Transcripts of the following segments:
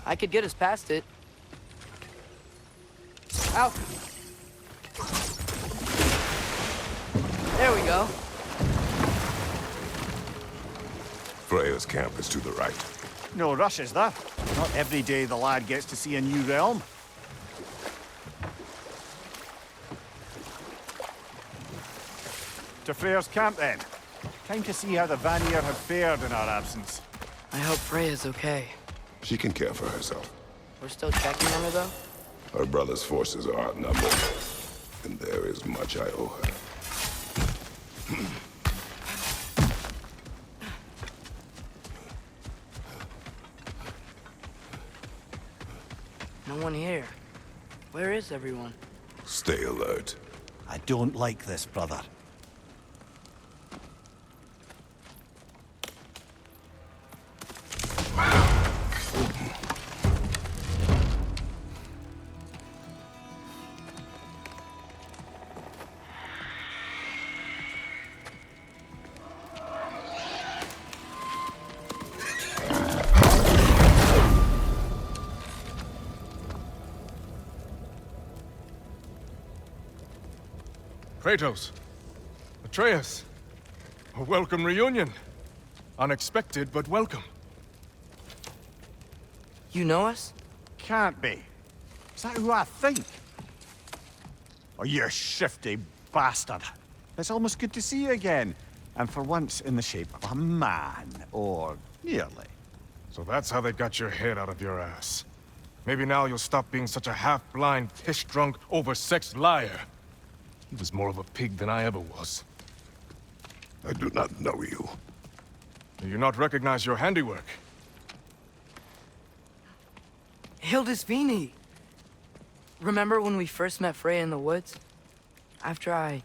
I could get us past it. Ow! There we go. Freya's camp is to the right. No rush, is there? Not every day the lad gets to see a new realm. To Freya's camp, then. Time to see how the Vanir have fared in our absence. I hope Freya's okay. She can care for herself. We're still checking on her, though? Her brother's forces are outnumbered, and there is much I owe her. No one here. Where is everyone? Stay alert. I don't like this, brother. Kratos, Atreus, a welcome reunion. Unexpected, but welcome. You know us? Can't be. Is that who I think? Oh, you shifty bastard. It's almost good to see you again. And for once in the shape of a man, or nearly. So that's how they got your head out of your ass. Maybe now you'll stop being such a half-blind, piss-drunk, oversexed liar. He was more of a pig than I ever was. I do not know you. Do you not recognize your handiwork? Hildisvini! Remember when we first met Freya in the woods? After I...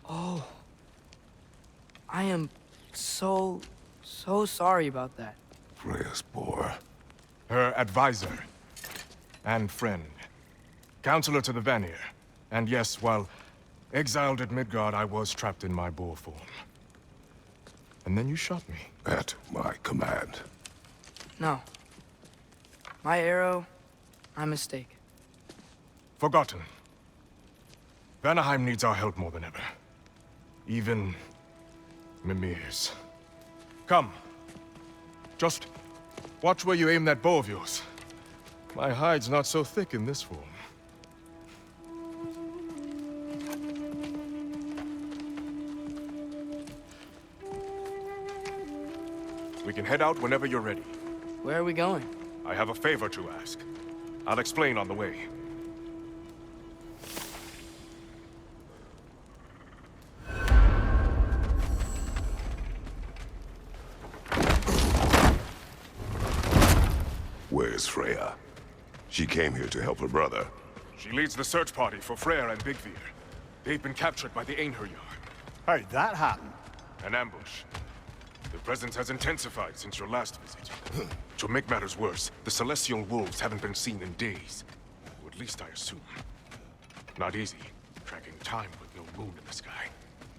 Oh. I am so sorry about that. Freya's poor. Her advisor. And friend. Counselor to the Vanir. And yes, while exiled at Midgard, I was trapped in my boar form. And then you shot me. At my command. No. My arrow, my mistake. Forgotten. Vanaheim needs our help more than ever. Even Mimir's. Come. Just watch where you aim that bow of yours. My hide's not so thick in this form. We can head out whenever you're ready. Where are we going? I have a favor to ask. I'll explain on the way. Where's Freya? She came here to help her brother. She leads the search party for Freyr and Bigvir. They've been captured by the Einherjar. How'd that happen? An ambush. The presence has intensified since your last visit. To make matters worse, the Celestial Wolves haven't been seen in days. Or at least I assume. Not easy, tracking time with no moon in the sky.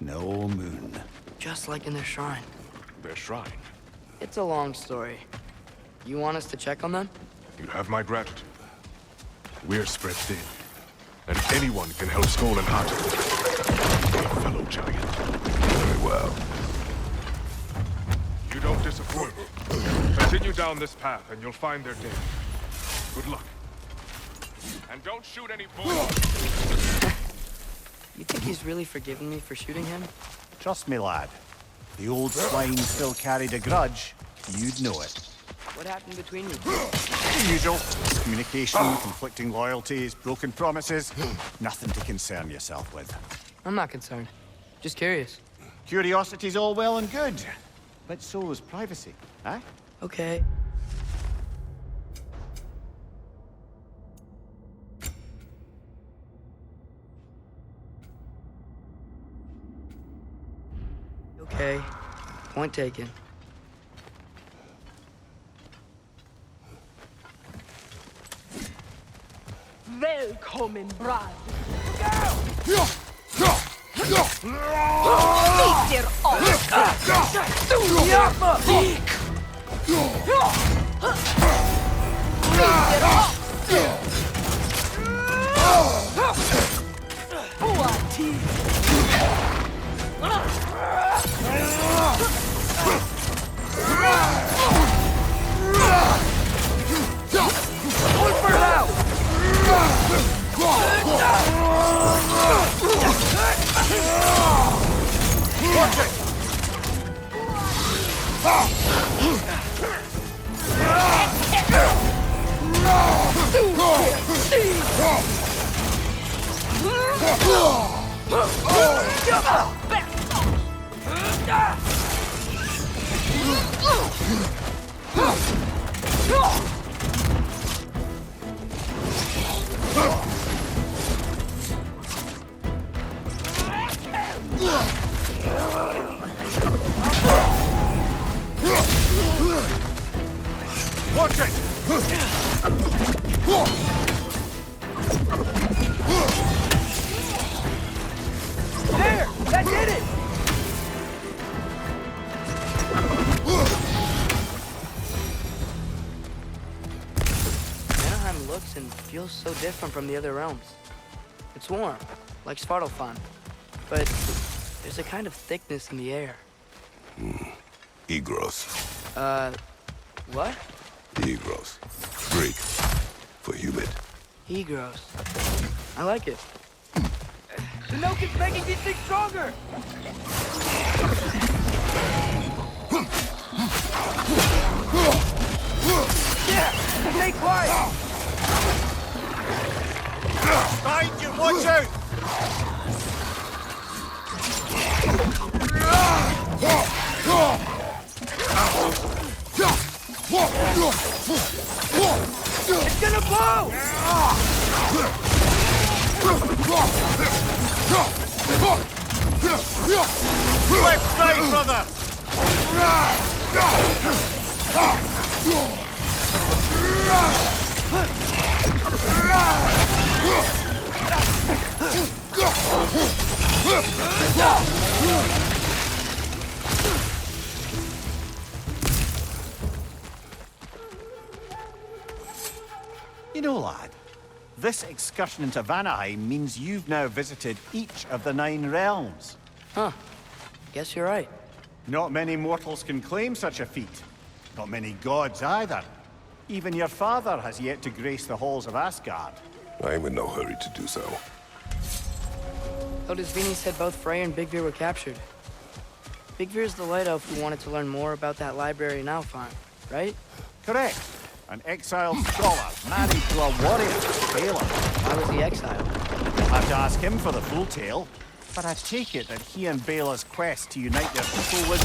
No moon. Just like in their shrine. Their shrine. It's a long story. You want us to check on them? You have my gratitude. We're spread thin. And anyone can help Sköll and Hati. A fellow giant. Very well. You don't disappoint. Continue down this path and you'll find their den. Good luck. And don't shoot any bullets. You think he's really forgiven me for shooting him? Trust me, lad. If the old swine still carried a grudge, you'd know it. What happened between you? The usual. Communication, conflicting loyalties, broken promises. Nothing to concern yourself with. I'm not concerned. Just curious. Curiosity's all well and good. But so is privacy, eh? Okay. Okay. Point taken. Välkommen, brad! Biter av! Watch it! There! That did it! Vanaheim looks and feels so different from the other realms. It's warm, like Svartalfheim, but there's a kind of thickness in the air. Egros. What? Egros. Greek. For humid. Egros. I like it. The milk is making these things stronger! Yeah! Stay quiet! Behind you! Watch out! It's gonna blow! Left side, brother! You know, lad, this excursion into Vanaheim means you've now visited each of the 9 realms. Huh. Guess you're right. Not many mortals can claim such a feat. Not many gods either. Even your father has yet to grace the halls of Asgard. I'm in no hurry to do so. Hildisvini said both Frey and Bigvir were captured. Bigvir's the light elf who wanted to learn more about that library in Alfheim, right? Correct. An exiled scholar married to a warrior, Bela. Why was he exiled? You'll have to ask him for the full tale. But I take it that he and Bela's quest to unite their people was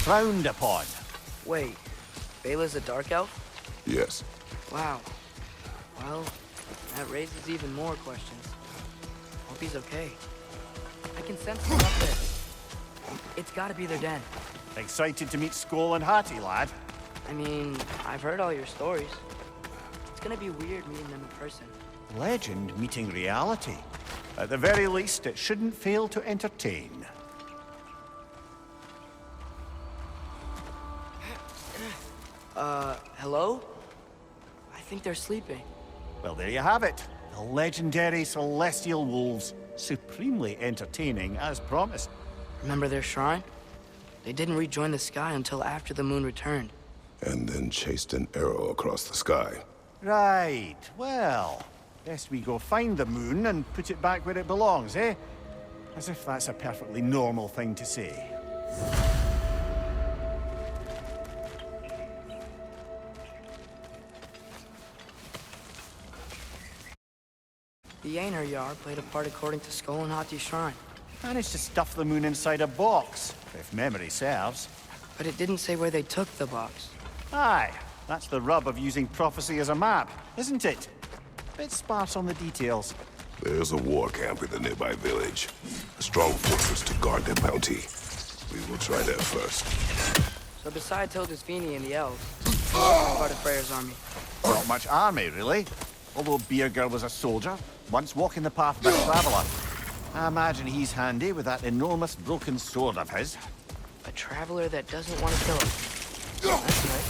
frowned upon. Wait, Bela's a dark elf? Yes. Wow. Well, that raises even more questions. Hope he's okay. I can sense him up there. It's gotta be their den. Excited to meet Sköll and Hati, lad? I mean, I've heard all your stories. It's gonna be weird meeting them in person. Legend meeting reality. At the very least, it shouldn't fail to entertain. Hello? I think they're sleeping. Well, there you have it. The legendary celestial wolves. Supremely entertaining, as promised. Remember their shrine? They didn't rejoin the sky until after the moon returned. And then chased an arrow across the sky. Right. Well, best we go find the moon and put it back where it belongs, eh? As if that's a perfectly normal thing to say. The Einherjar played a part according to Sköll and Hati's shrine. Managed to stuff the moon inside a box, if memory serves. But it didn't say where they took the box. Aye, that's the rub of using prophecy as a map, isn't it? Bit sparse on the details. There's a war camp in the nearby village. A strong fortress to guard their bounty. We will try that first. So besides Hildisvini and the elves, what's part of Freyr's army? Not much army, really. Although Birger was a soldier, once walking the path of a traveler. I imagine he's handy with that enormous broken sword of his. A traveler that doesn't want to kill him. That's right.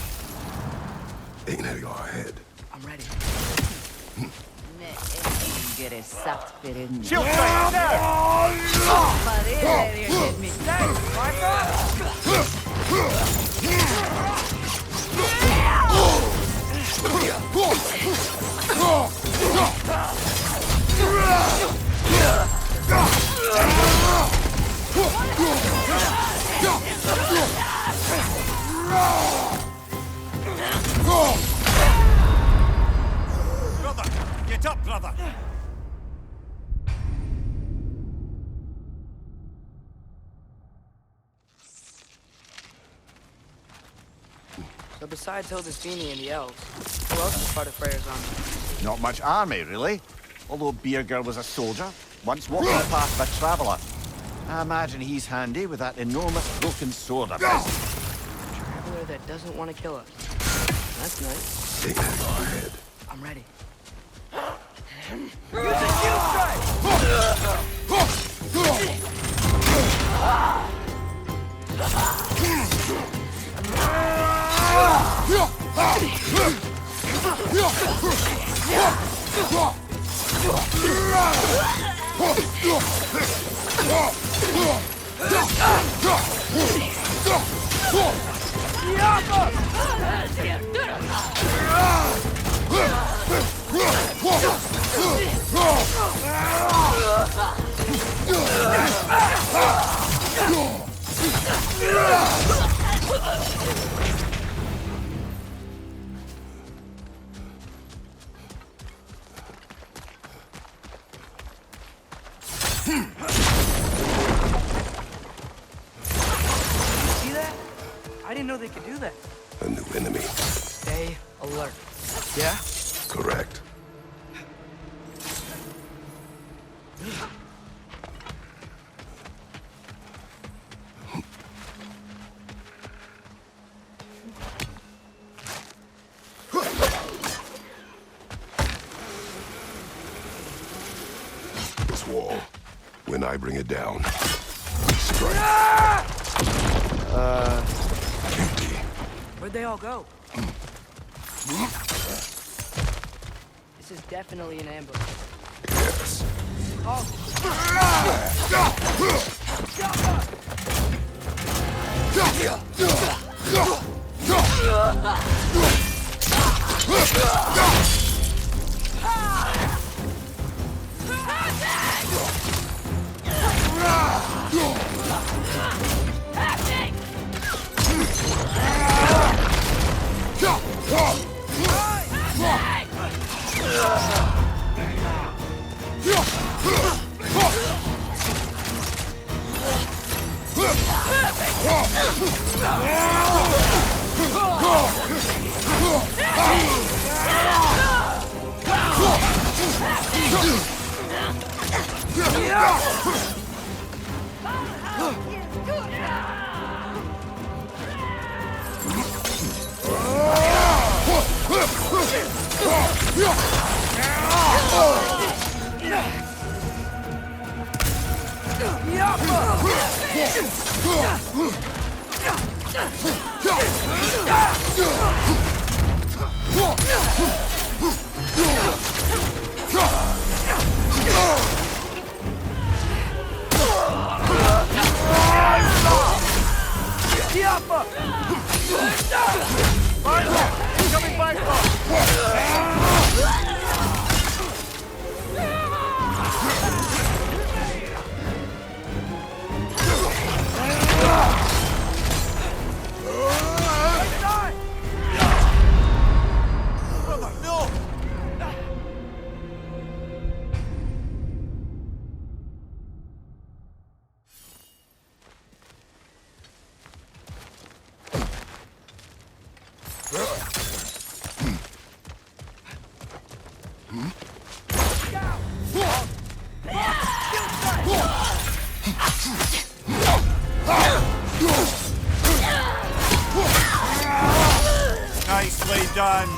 Ain't that your head? I'm ready. Shield fight now! Brother! Get up, brother! besides Hildesvini and the elves, who else is part of Freyr's army? Not much army, really. Although Beerger was a soldier, once walking the path of a traveller. I imagine he's handy with that enormous broken sword of his. A traveler that doesn't want to kill us. That's nice. Take it, go ahead. I'm ready. See that? I didn't know they could do that. A new enemy. Stay alert. Yeah? Correct. This wall. When I bring it down, strike. Empty. Where'd they all go? This is definitely an ambush. Yes. Oh, Nicely done.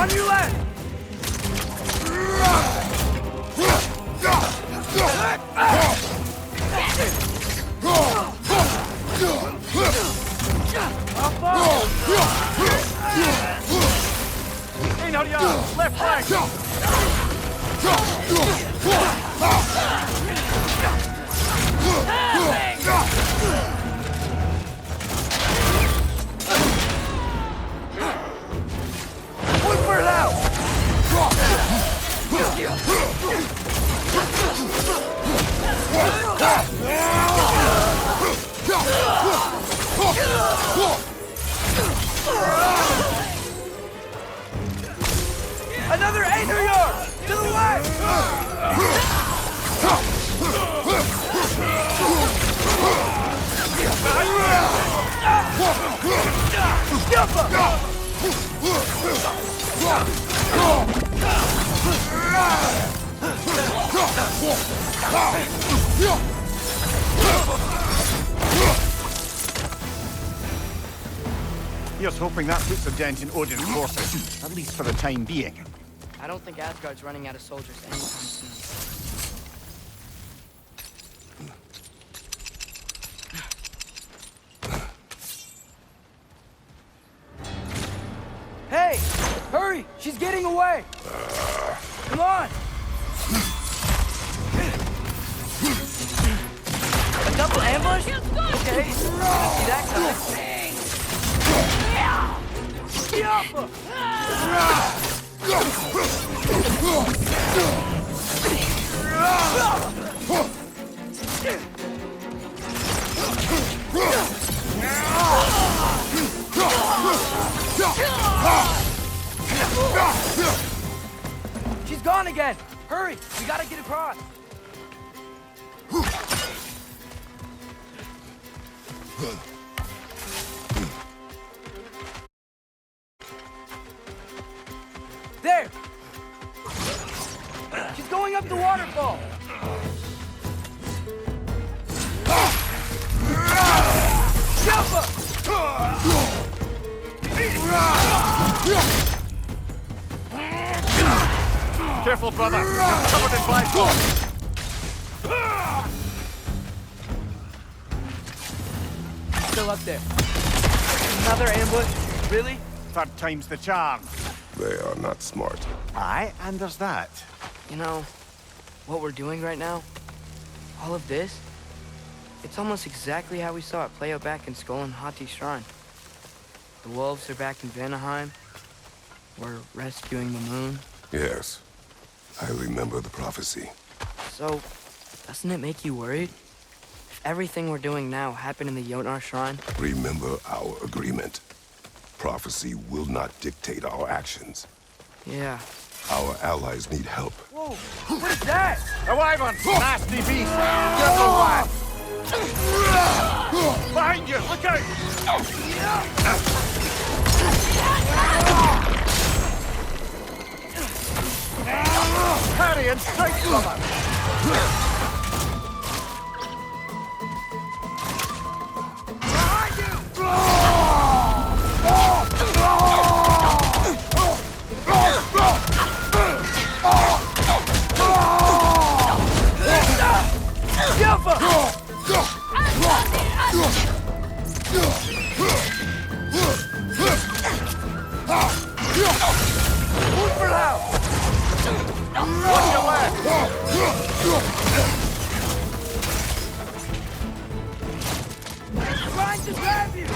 on your left! Left flank! Look for it out! Here you are! To the west! Here's hoping that puts a dent in Odin's forces, at least for the time being. I don't think Asgard's running out of soldiers anytime soon. Hey! Hurry! She's getting away! Come on! A double ambush? Okay. See that coming? She's gone again! Hurry! We gotta get across! There! She's going up the waterfall! Jump her! Careful, brother. You're covered in black gold. Still up there. Another ambush? Really? Third time's the charm. They are not smart. Aye, and there's that. You know, what we're doing right now, all of this, it's almost exactly how we saw it play out back in Sköll and Hati's shrine. The wolves are back in Vanaheim. We're rescuing the moon. Yes. I remember the prophecy. So, doesn't it make you worried? If everything we're doing now happened in the Jotnar shrine? Remember our agreement. Prophecy will not dictate our actions. Yeah. Our allies need help. Whoa! What is that? A wyvern! Nasty beast! Careful, lad! Behind you! Look out! Parry and strike, brother! Trying to grab you!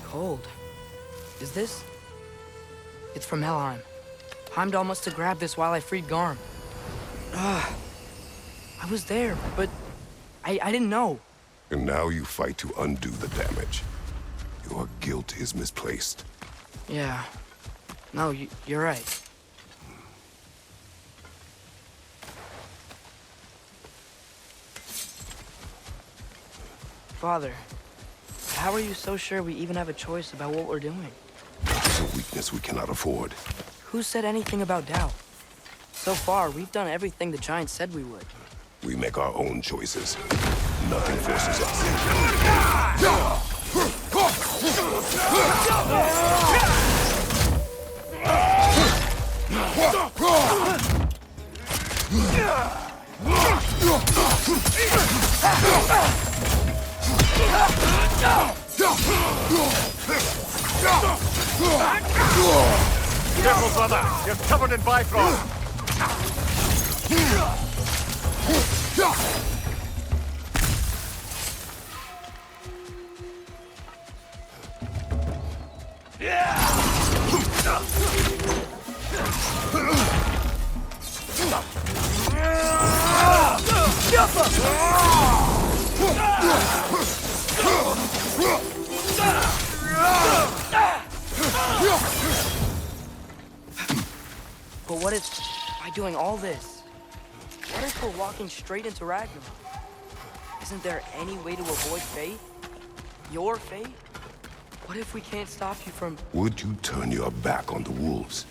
Cold. Is this? It's from Helheim. Heimdall must have grabbed this while I freed Garm. I was there, but I didn't know. And now you fight to undo the damage. Your guilt is misplaced. Yeah. No, you're right. Father, how are you so sure we even have a choice about what we're doing? It's a weakness we cannot afford. Who said anything about doubt? So far, we've done everything the Giants said we would. We make our own choices. Nothing forces us. Careful, brother! You're covered in Bifrost! But what if, by doing all this, what if we're walking straight into Ragnarök? Isn't there any way to avoid fate? Your fate? What if we can't stop you from... Would you turn your back on the wolves?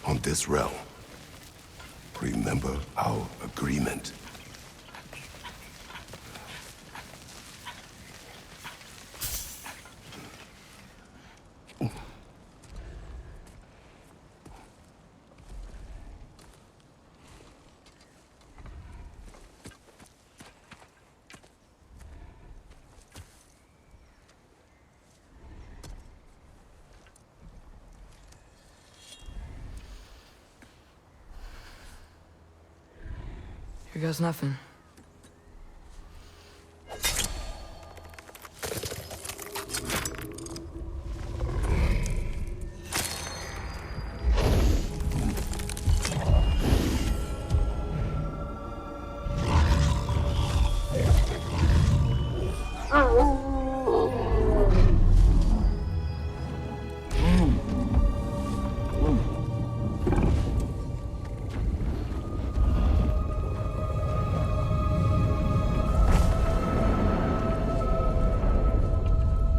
On this realm? Remember our agreement. Here goes nothing.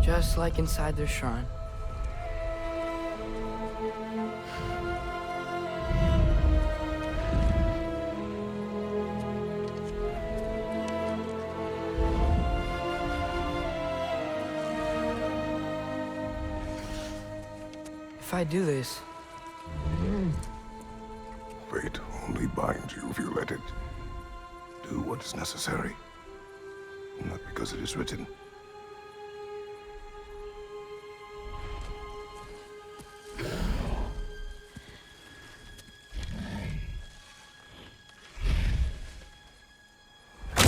Just like inside their shrine. If I do this... Fate only binds you if you let it. Do what is necessary. Not because it is written.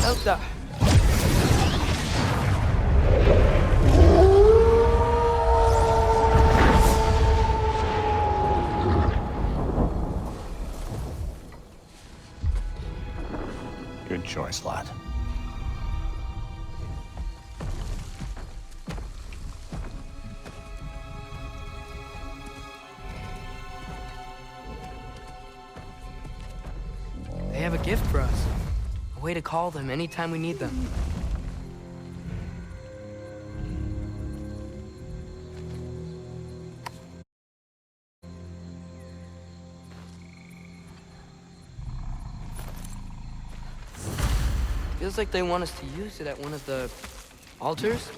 Elsa! Good choice, lad. They have a gift for us. A way to call them anytime we need them. Feels like they want us to use it at one of the altars.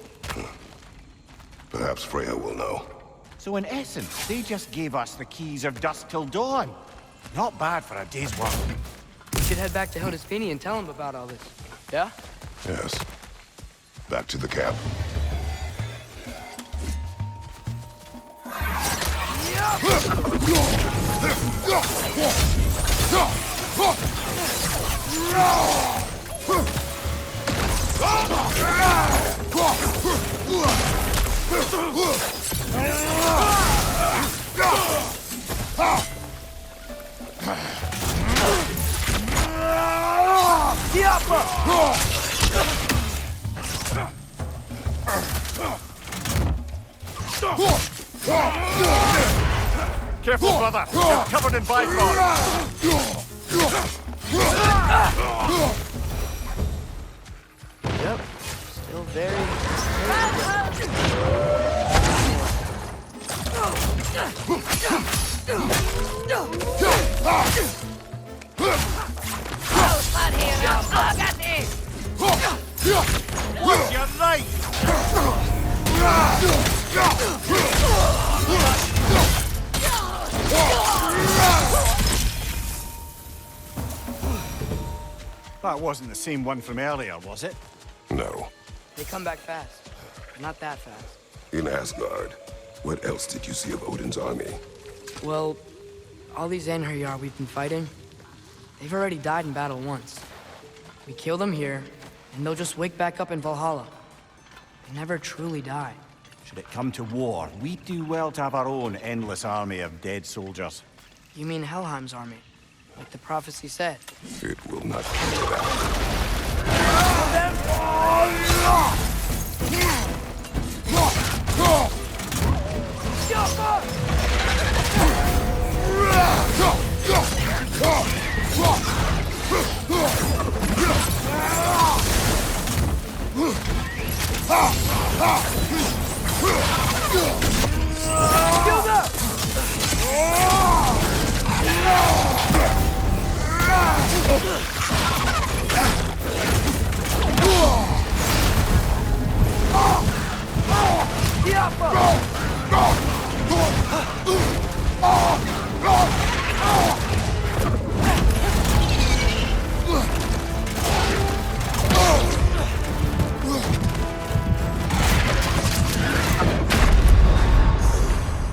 Perhaps Freya will know. So in essence, they just gave us the keys of dusk till dawn. Not bad for a day's work. We should head back to Hildisvini and tell him about all this. Yeah? Yes. Back to the camp. Careful, brother! You're covered in Bifrost! Yep. Still very... You're right! That wasn't the same one from earlier, was it? No. They come back fast. Not that fast. In Asgard, what else did you see of Odin's army? Well, all these Einherjar we've been fighting, they've already died in battle once. We kill them here, and they'll just wake back up in Valhalla. They never truly die. Should it come to war, we do well to have our own endless army of dead soldiers. You mean Helheim's army, like the prophecy said? It will not come to that.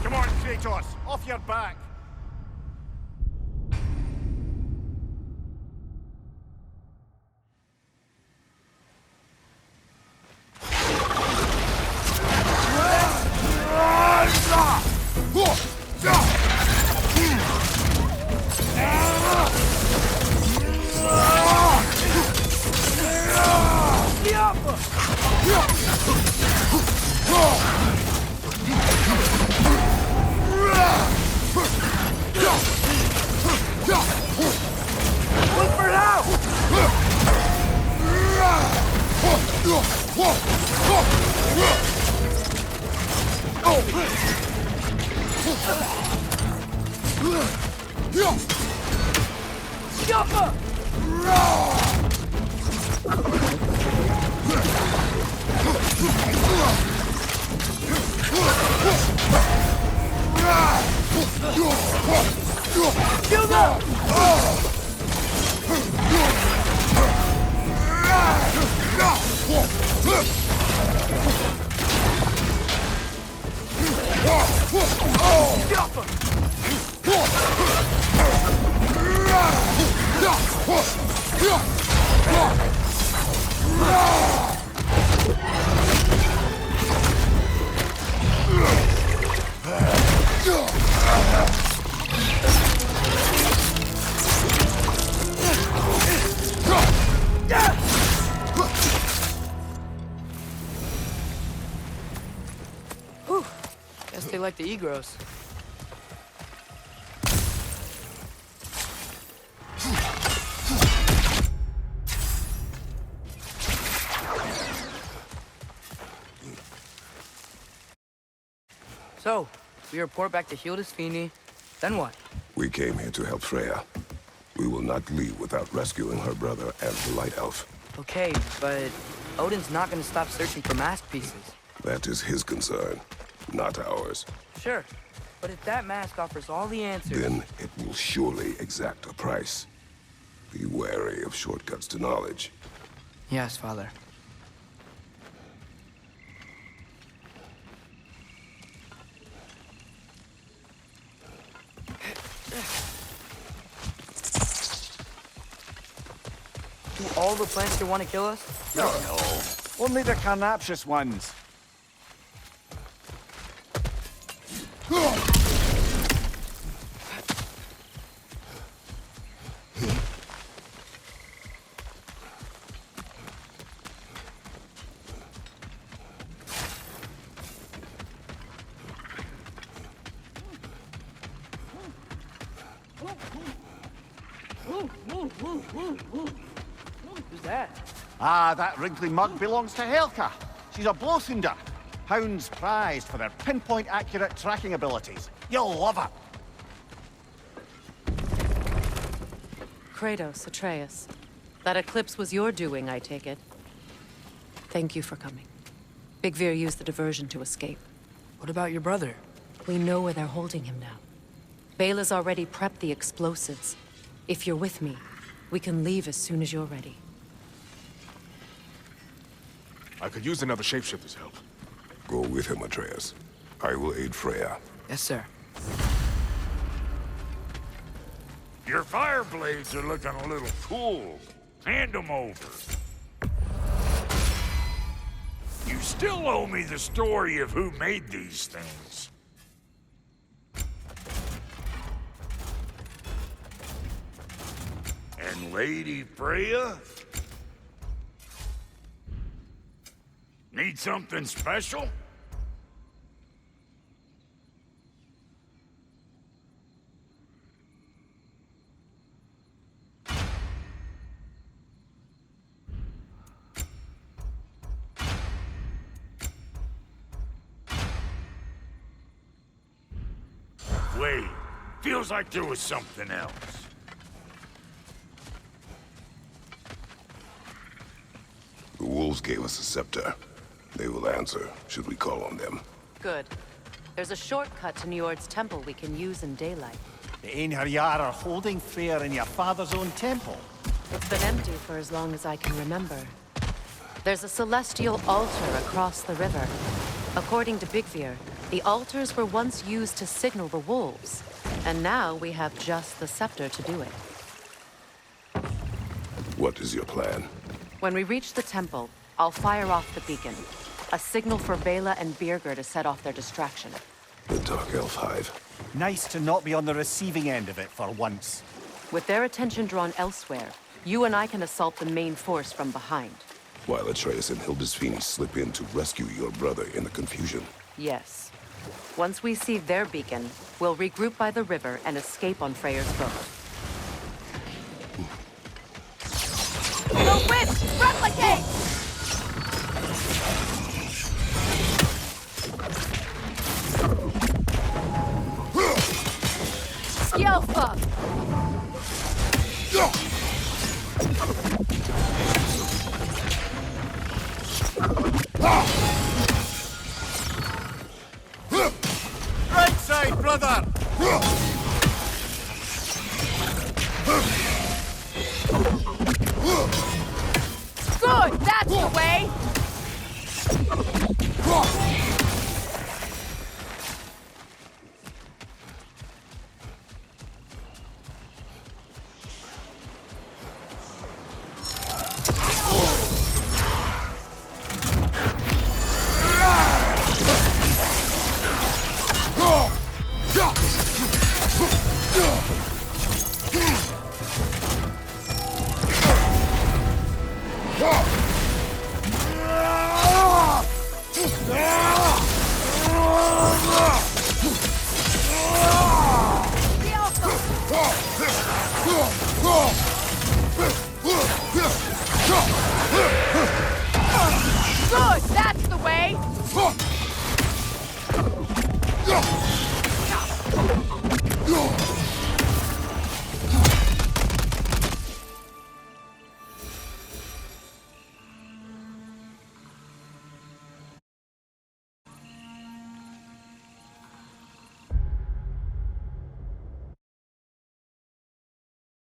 Come on, Kratos, off your back! Guess they like the Egros. So, we report back to Hildisvíni, then what? We came here to help Freya. We will not leave without rescuing her brother and the Light Elf. Okay, but Odin's not gonna stop searching for mask pieces. That is his concern, not ours. Sure, but if that mask offers all the answers... Then it will surely exact a price. Be wary of shortcuts to knowledge. Yes, Father. Do all the plants here want to kill us? No. Only the carnivorous ones. Who's that? Ah, that wrinkly mug belongs to Helka. She's a Blothunder. Hounds prized for their pinpoint accurate tracking abilities. You'll love her. Kratos, Atreus. That eclipse was your doing, I take it. Thank you for coming. Bigvir used the diversion to escape. What about your brother? We know where they're holding him now. Bela's already prepped the explosives. If you're with me, we can leave as soon as you're ready. I could use another shapeshifter's help. Go with him, Atreus. I will aid Freya. Yes, sir. Your fire blades are looking a little cool. Hand them over. You still owe me the story of who made these things. And Lady Freya? Need something special? Wait, feels like there was something else. The wolves gave us a scepter. They will answer, should we call on them. Good. There's a shortcut to Njord's temple we can use in daylight. The Einherjar are holding Freyr in your father's own temple. It's been empty for as long as I can remember. There's a celestial altar across the river. According to Bigvir, the altars were once used to signal the wolves, and now we have just the scepter to do it. What is your plan? When we reach the temple, I'll fire off the beacon. A signal for Bela and Birgir to set off their distraction. The Dark Elf Hive. Nice to not be on the receiving end of it for once. With their attention drawn elsewhere, you and I can assault the main force from behind. While Atreus and Hildisvini slip in to rescue your brother in the confusion. Yes. Once we see their beacon, we'll regroup by the river and escape on Freyr's boat. The witch! Replicate! Skillful! Right side, brother!